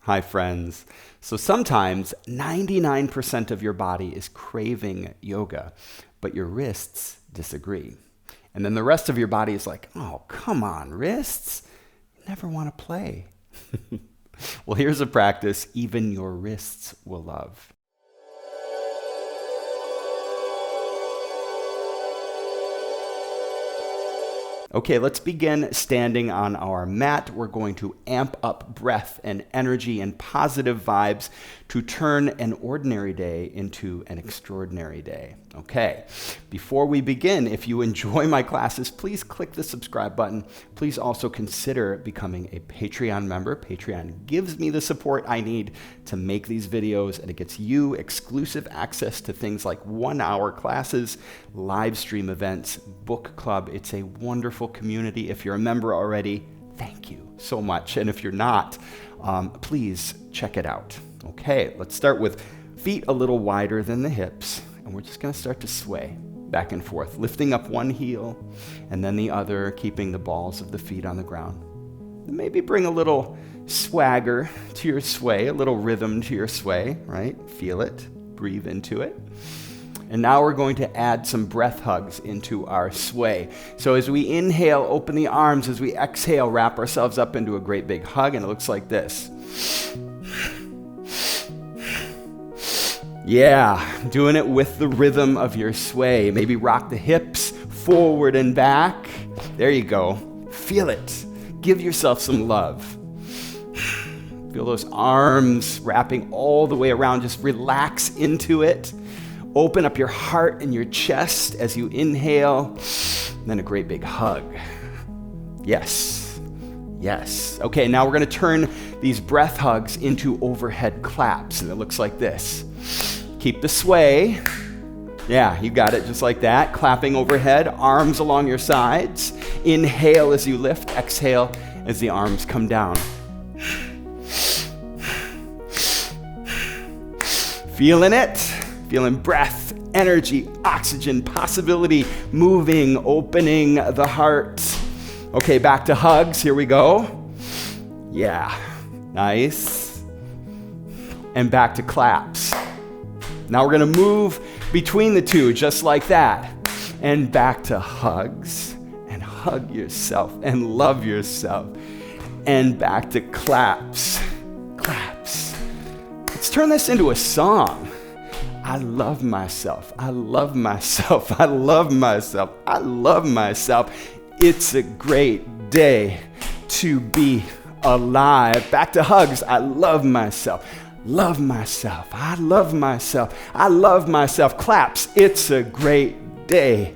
Hi, friends. So sometimes 99% of your body is craving yoga, but your wrists disagree. And then the rest of your body is like, oh, come on, wrists. You never want to play. Well, here's a practice even your wrists will love. Okay, let's begin standing on our mat. We're going to amp up breath and energy and positive vibes to turn an ordinary day into an extraordinary day. Okay, before we begin, if you enjoy my classes, please click the subscribe button. Please also consider becoming a Patreon member. Patreon gives me the support I need to make these videos, and it gets you exclusive access to things like 1-hour classes, live stream events, book club. It's a wonderful community. If you're a member already, thank you so much. And if you're not, please check it out. Okay, let's start with feet a little wider than the hips. And we're just going to start to sway back and forth, lifting up one heel and then the other, keeping the balls of the feet on the ground. And maybe bring a little swagger to your sway, a little rhythm to your sway, right? Feel it, breathe into it. And now we're going to add some breath hugs into our sway. So as we inhale, open the arms. As we exhale, wrap ourselves up into a great big hug, and it looks like this. Yeah, doing it with the rhythm of your sway. Maybe rock the hips forward and back. There you go. Feel it. Give yourself some love. Feel those arms wrapping all the way around. Just relax into it. Open up your heart and your chest as you inhale. And then a great big hug. Yes. Yes. Okay, now we're going to turn these breath hugs into overhead claps. And it looks like this. Keep the sway. Yeah, you got it, just like that. Clapping overhead, arms along your sides. Inhale as you lift, exhale as the arms come down. Feeling it? Feeling breath, energy, oxygen, possibility, moving, opening the heart. Okay, back to hugs. Here we go. Yeah, nice. And back to claps. Now we're going to move between the two, just like that. And back to hugs. And hug yourself and love yourself. And back to claps. Claps. Let's turn this into a song. I love myself. I love myself. I love myself. I love myself. It's a great day to be alive. Back to hugs. I love myself. Love myself. I love myself. I love myself. Claps. It's a great day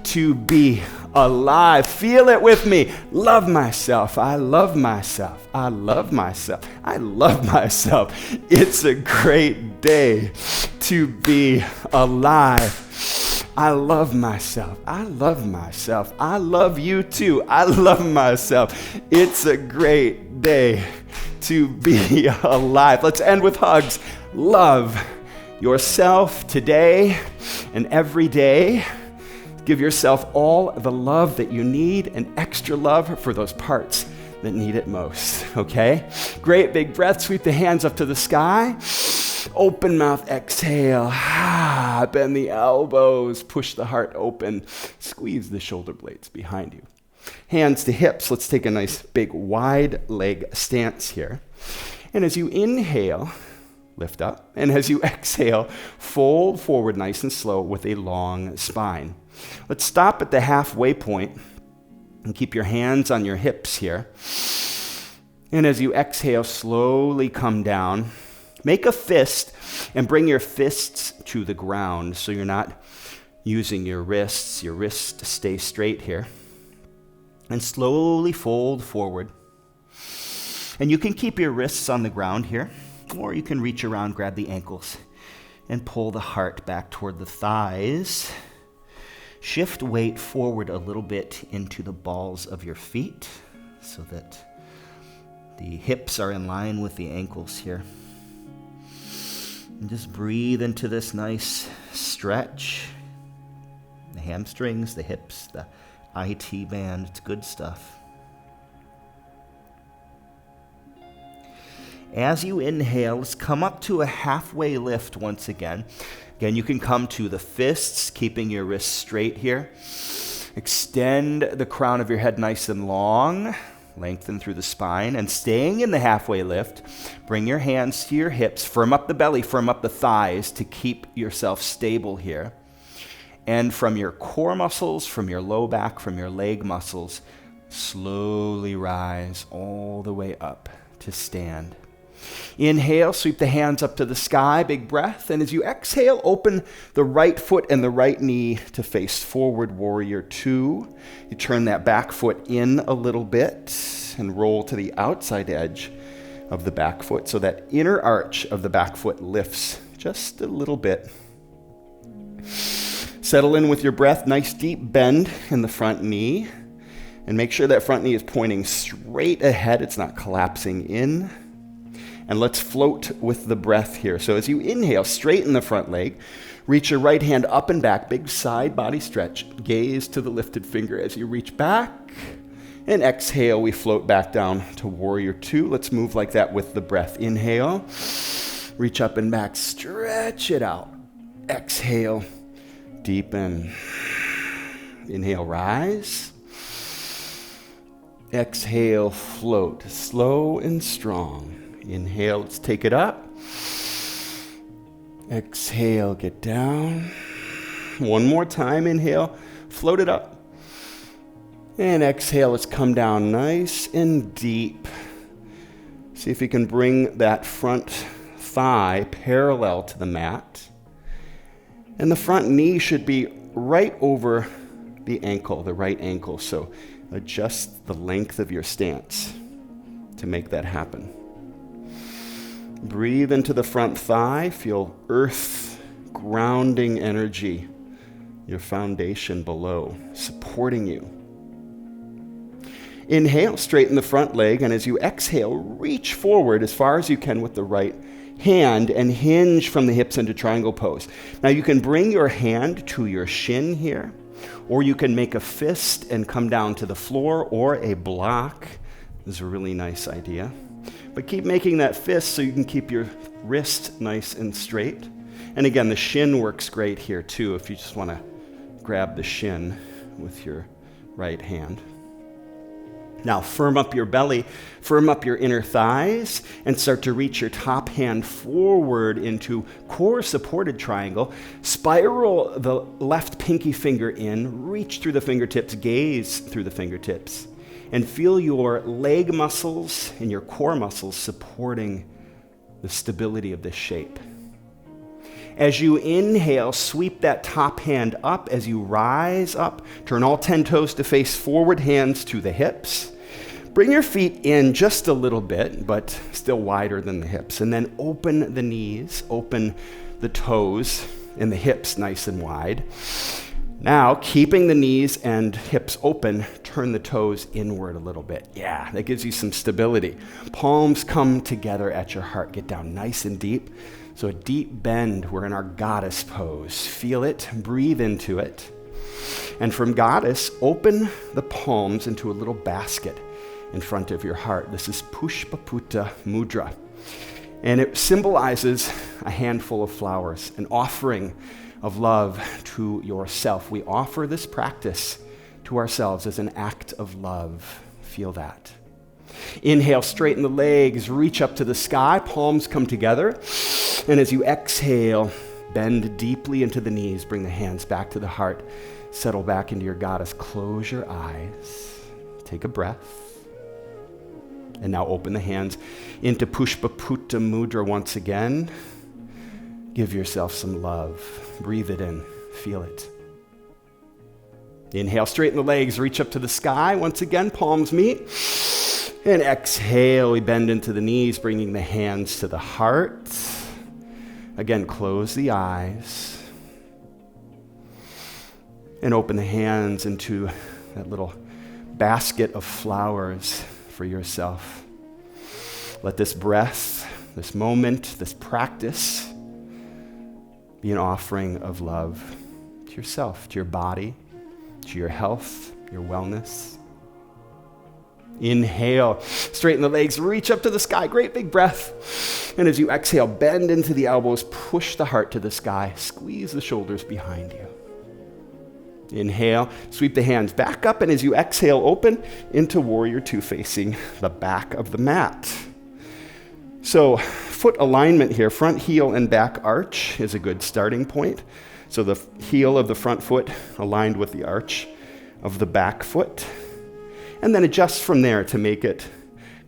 to be alive. Feel it with me. Love myself. I love myself. I love myself. I love myself. It's a great day to be alive. I love myself. I love myself. I love you too. I love myself. It's a great day to be alive. Let's end with hugs. Love yourself today and every day. Give yourself all the love that you need and extra love for those parts that need it most, okay? Great big breath. Sweep the hands up to the sky. Open mouth, exhale. Bend the elbows. Push the heart open. Squeeze the shoulder blades behind you. Hands to hips. Let's take a nice big wide leg stance here. And as you inhale, lift up. And as you exhale, fold forward nice and slow with a long spine. Let's stop at the halfway point and keep your hands on your hips here. And as you exhale, slowly come down. Make a fist and bring your fists to the ground so you're not using your wrists. Your wrists stay straight here. And slowly fold forward. And you can keep your wrists on the ground here, or you can reach around, grab the ankles, and pull the heart back toward the thighs. Shift weight forward a little bit into the balls of your feet so that the hips are in line with the ankles here. And just breathe into this nice stretch. The hamstrings, the hips, the IT band, it's good stuff. As you inhale, let's come up to a halfway lift once again. Again, you can come to the fists, keeping your wrists straight here. Extend the crown of your head nice and long. Lengthen through the spine. And staying in the halfway lift, bring your hands to your hips. Firm up the belly, firm up the thighs to keep yourself stable here. And from your core muscles, from your low back, from your leg muscles, slowly rise all the way up to stand. Inhale, sweep the hands up to the sky, big breath. And as you exhale, open the right foot and the right knee to face forward, warrior two. You turn that back foot in a little bit and roll to the outside edge of the back foot so that inner arch of the back foot lifts just a little bit. Settle in with your breath, nice deep bend in the front knee. And make sure that front knee is pointing straight ahead. It's not collapsing in. And let's float with the breath here. So as you inhale, straighten the front leg. Reach your right hand up and back. Big side body stretch. Gaze to the lifted finger as you reach back. And exhale, we float back down to warrior two. Let's move like that with the breath. Inhale. Reach up and back. Stretch it out. Exhale. Deepen. Inhale, rise. Exhale, float. Slow and strong. Inhale, let's take it up. Exhale, get down. One more time, inhale, float it up. And exhale, let's come down nice and deep. See if you can bring that front thigh parallel to the mat. And the front knee should be right over the ankle, the right ankle. So adjust the length of your stance to make that happen. Breathe into the front thigh. Feel earth grounding energy, your foundation below, supporting you. Inhale, straighten the front leg, and as you exhale, reach forward as far as you can with the right hand and hinge from the hips into triangle pose. Now you can bring your hand to your shin here, or you can make a fist and come down to the floor, or a block. This is a really nice idea. But keep making that fist so you can keep your wrist nice and straight. And again, the shin works great here too if you just want to grab the shin with your right hand. Now firm up your belly, firm up your inner thighs, and start to reach your top hand forward into core supported triangle. Spiral the left pinky finger in, reach through the fingertips, gaze through the fingertips. And feel your leg muscles and your core muscles supporting the stability of this shape. As you inhale, sweep that top hand up. As you rise up, turn all 10 toes to face forward, hands to the hips. Bring your feet in just a little bit, but still wider than the hips. And then open the knees, open the toes and the hips nice and wide. Now, keeping the knees and hips open, turn the toes inward a little bit. Yeah, that gives you some stability. Palms come together at your heart. Get down nice and deep. So a deep bend. We're in our goddess pose. Feel it. Breathe into it. And from goddess, open the palms into a little basket in front of your heart. This is Pushpaputta Mudra. And it symbolizes a handful of flowers, an offering of love to yourself. We offer this practice to ourselves as an act of love. Feel that. Inhale, straighten the legs, reach up to the sky, palms come together. And as you exhale, bend deeply into the knees, bring the hands back to the heart, settle back into your goddess. Close your eyes, take a breath. And now open the hands into Pushpaputta Mudra once again. Give yourself some love. Breathe it in. Feel it. Inhale, straighten the legs, reach up to the sky. Once again, palms meet. And exhale, we bend into the knees, bringing the hands to the heart. Again, close the eyes. And open the hands into that little basket of flowers for yourself. Let this breath, this moment, this practice be an offering of love to yourself, to your body, to your health, your wellness. Inhale, straighten the legs, reach up to the sky, great big breath. And as you exhale, bend into the elbows, push the heart to the sky, squeeze the shoulders behind you. Inhale, sweep the hands back up, and as you exhale, open into Warrior Two, facing the back of the mat. So foot alignment here, front heel and back arch is a good starting point. So the heel of the front foot aligned with the arch of the back foot. And then adjust from there to make it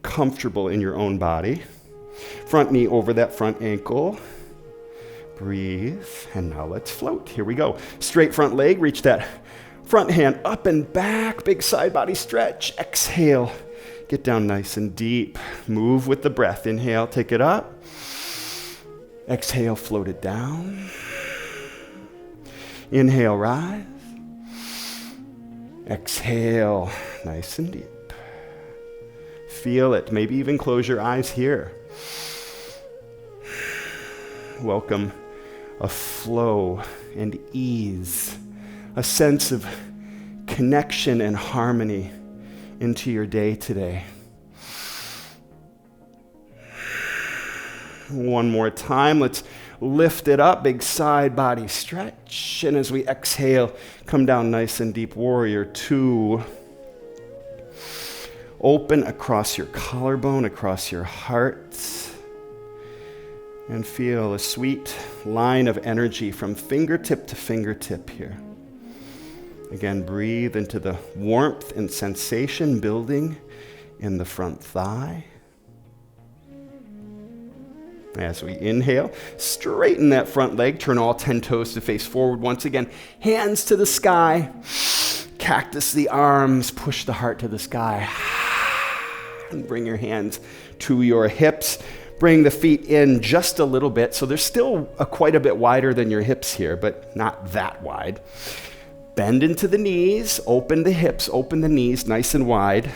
comfortable in your own body. Front knee over that front ankle. Breathe, and now let's float. Here we go. Straight front leg, reach that front hand up and back, big side body stretch. Exhale, get down nice and deep. Move with the breath. Inhale, take it up. Exhale, float it down. Inhale, rise. Exhale, nice and deep. Feel it. Maybe even close your eyes here. Welcome a flow and ease, a sense of connection and harmony into your day today. One more time, let's lift it up, big side body stretch. And as we exhale, come down nice and deep, Warrior Two. Open across your collarbone, across your heart. And feel a sweet line of energy from fingertip to fingertip here. Again, breathe into the warmth and sensation building in the front thigh. As we inhale, straighten that front leg, turn all 10 toes to face forward once again. Hands to the sky, cactus the arms, push the heart to the sky. And bring your hands to your hips. Bring the feet in just a little bit. So they're still quite a bit wider than your hips here, but not that wide. Bend into the knees, open the hips, open the knees nice and wide,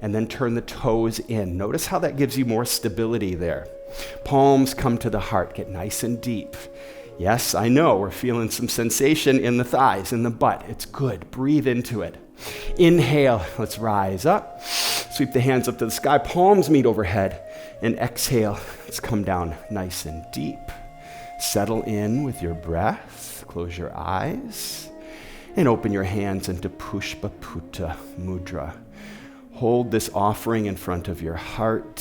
and then turn the toes in. Notice how that gives you more stability there. Palms come to the heart, get nice and deep. Yes, I know, we're feeling some sensation in the thighs, in the butt. It's good, breathe into it. Inhale, let's rise up. Sweep the hands up to the sky, palms meet overhead. And exhale, let's come down nice and deep. Settle in with your breath, close your eyes, and open your hands into Pushpa Mudra. Hold this offering in front of your heart.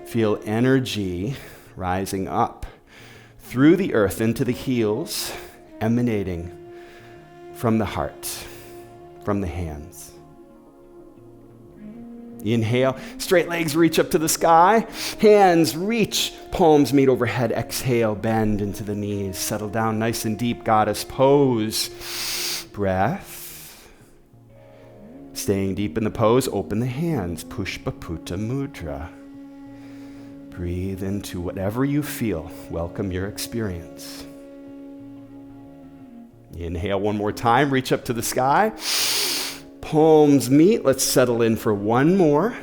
Feel energy rising up through the earth into the heels, emanating from the heart, from the hands. Inhale, straight legs reach up to the sky. Hands reach, palms meet overhead. Exhale, bend into the knees. Settle down nice and deep, goddess pose. Breath. Staying deep in the pose, open the hands. Pushpa Mudra. Breathe into whatever you feel. Welcome your experience. Inhale one more time, reach up to the sky. Palms meet. Let's settle in for one more.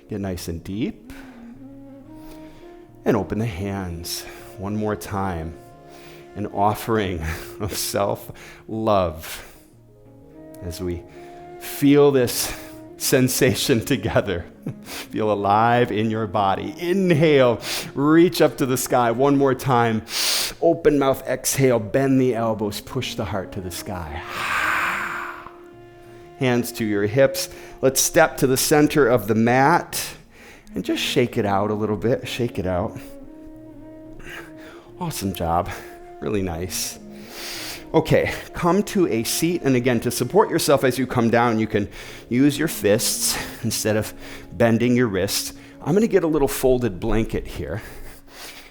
Get nice and deep. And open the hands one more time. An offering of self-love as we feel this sensation together. Feel alive in your body. Inhale, reach up to the sky one more time. Open mouth, exhale, bend the elbows, push the heart to the sky. Hands to your hips. Let's step to the center of the mat and just shake it out a little bit. Shake it out. Awesome job. Really nice. Okay, come to a seat. And again, to support yourself as you come down, you can use your fists instead of bending your wrists. I'm going to get a little folded blanket here.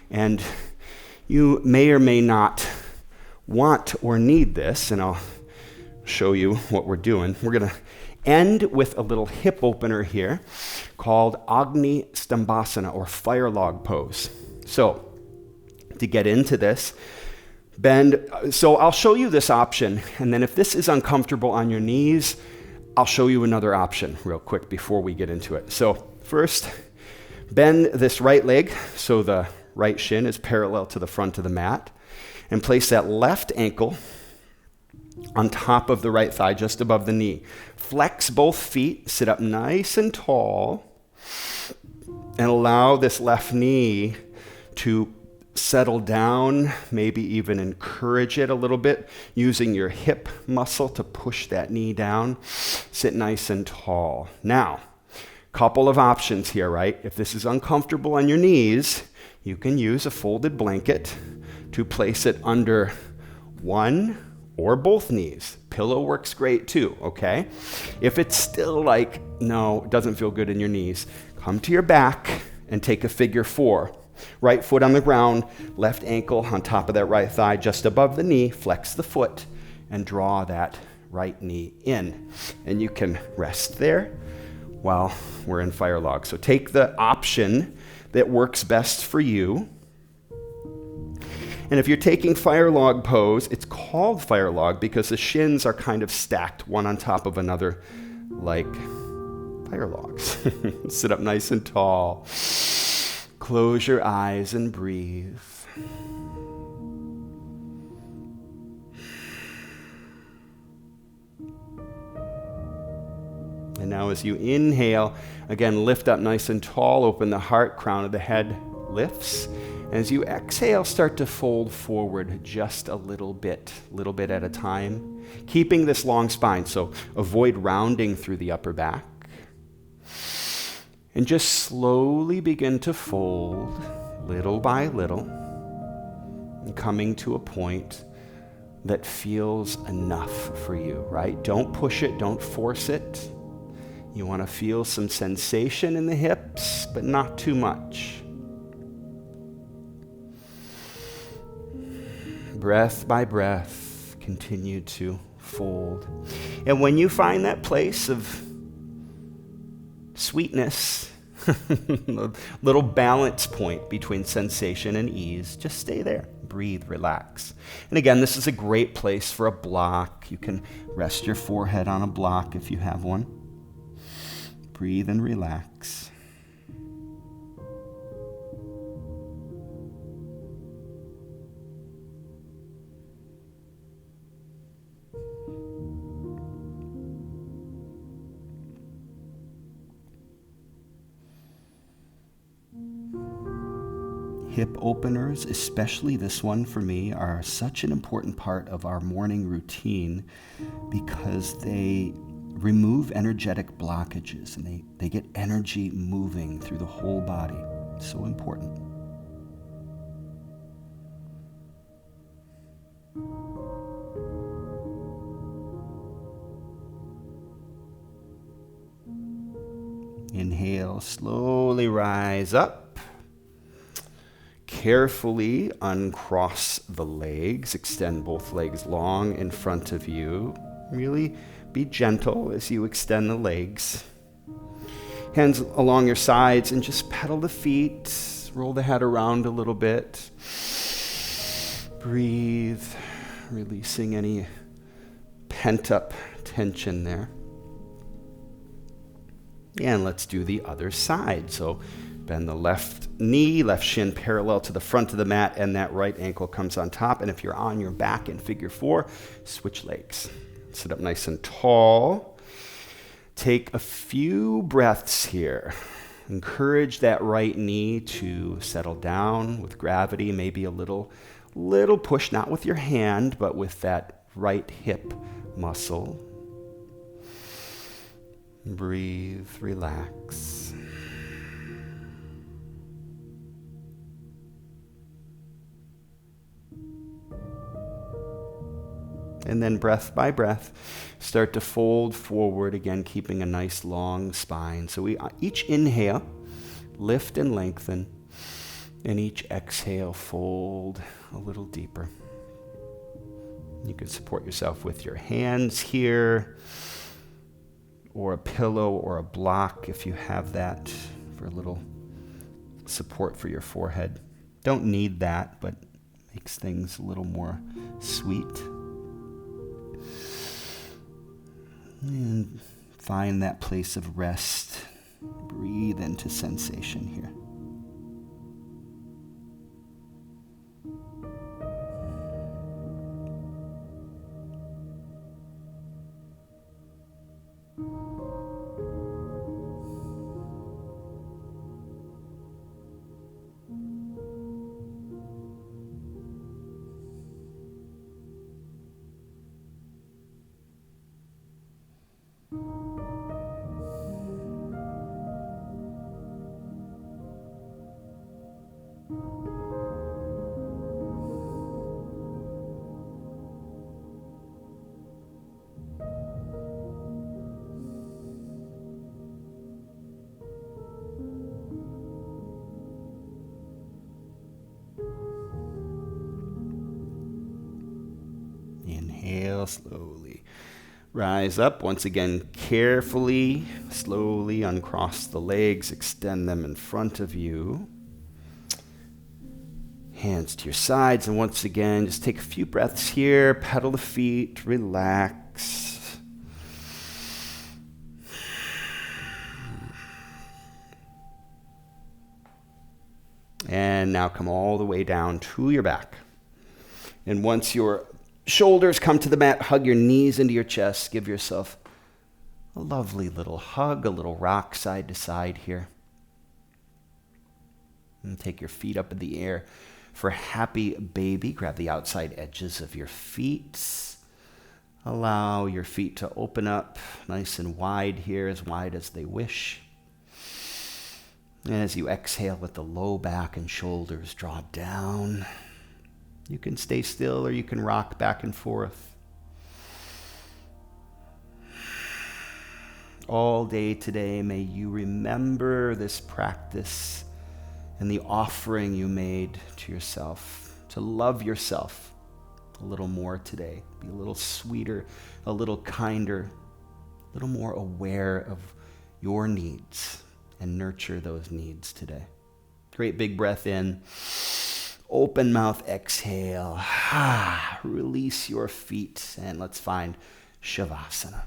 And you may or may not want or need this, and I'll show you what we're doing. We're going to end with a little hip opener here called Agni Stambhasana, or fire log pose. So to get into this, bend. So I'll show you this option, and then if this is uncomfortable on your knees, I'll show you another option real quick before we get into it. So first, bend this right leg so the right shin is parallel to the front of the mat, and place that left ankle on top of the right thigh, just above the knee. Flex both feet, sit up nice and tall, and allow this left knee to settle down, maybe even encourage it a little bit, using your hip muscle to push that knee down. Sit nice and tall. Now, couple of options here, right? If this is uncomfortable on your knees, you can use a folded blanket to place it under one or both knees. Pillow works great too, okay? If it's still like, no, it doesn't feel good in your knees, come to your back and take a figure 4. Right foot on the ground, left ankle on top of that right thigh, just above the knee, flex the foot and draw that right knee in. And you can rest there while we're in fire log. So take the option that works best for you. And if you're taking fire log pose, it's called fire log because the shins are kind of stacked one on top of another like fire logs. Sit up nice and tall. Close your eyes and breathe. And now as you inhale, again, lift up nice and tall, open the heart, crown of the head lifts. As you exhale, start to fold forward just a little bit at a time, keeping this long spine, so avoid rounding through the upper back. And just slowly begin to fold, little by little, and coming to a point that feels enough for you, right? Don't push it, don't force it. You want to feel some sensation in the hips, but not too much. Breath by breath, continue to fold. And when you find that place of sweetness, a little balance point between sensation and ease, just stay there. Breathe, relax. And again, this is a great place for a block. You can rest your forehead on a block if you have one. Breathe and relax. Hip openers, especially this one for me, are such an important part of our morning routine because they remove energetic blockages and they get energy moving through the whole body. So important. Inhale, slowly rise up. Carefully uncross the legs, extend both legs long in front of you. Really be gentle as you extend the legs. Hands along your sides and just pedal the feet, roll the head around a little bit. Breathe, releasing any pent-up tension there. And let's do the other side. So bend the left knee, left shin parallel to the front of the mat, and that right ankle comes on top. And if you're on your back in figure 4, switch legs. Sit up nice and tall. Take a few breaths here. Encourage that right knee to settle down with gravity, maybe a little push, not with your hand, but with that right hip muscle. Breathe, relax. And then breath by breath, start to fold forward again, keeping a nice long spine. So we each inhale, lift and lengthen, and each exhale, fold a little deeper. You can support yourself with your hands here, or a pillow or a block if you have that, for a little support for your forehead. Don't need that, but makes things a little more sweet. And find that place of rest. Breathe into sensation here. Inhale slowly. Rise up once again carefully, slowly uncross the legs, extend them in front of you. Hands to your sides, and once again, just take a few breaths here, pedal the feet, relax. And now come all the way down to your back. And once your shoulders come to the mat, hug your knees into your chest. Give yourself a lovely little hug, a little rock side to side here. And take your feet up in the air for happy baby. Grab the outside edges of your feet. Allow your feet to open up nice and wide here, as wide as they wish. And as you exhale, let the low back and shoulders draw down. You can stay still or you can rock back and forth. All day today, may you remember this practice and the offering you made to yourself, to love yourself a little more today. Be a little sweeter, a little kinder, a little more aware of your needs, and nurture those needs today. Great big breath in. Open mouth, exhale. Release your feet, and let's find Shavasana.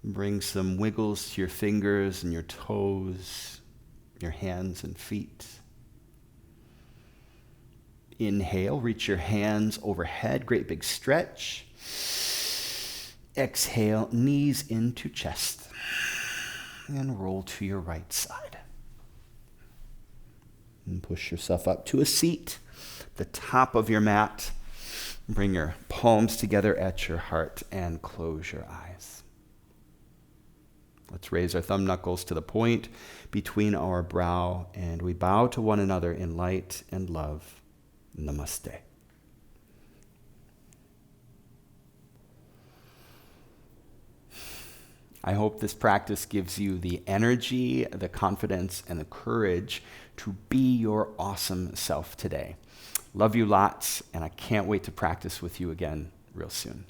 Bring some wiggles to your fingers and your toes, your hands and feet. Inhale, reach your hands overhead, great big stretch. Exhale, knees into chest. And roll to your right side. And push yourself up to a seat, the top of your mat. Bring your palms together at your heart and close your eyes. Let's raise our thumb knuckles to the point between our brow, and we bow to one another in light and love. Namaste. I hope this practice gives you the energy, the confidence, and the courage to be your awesome self today. Love you lots, and I can't wait to practice with you again real soon.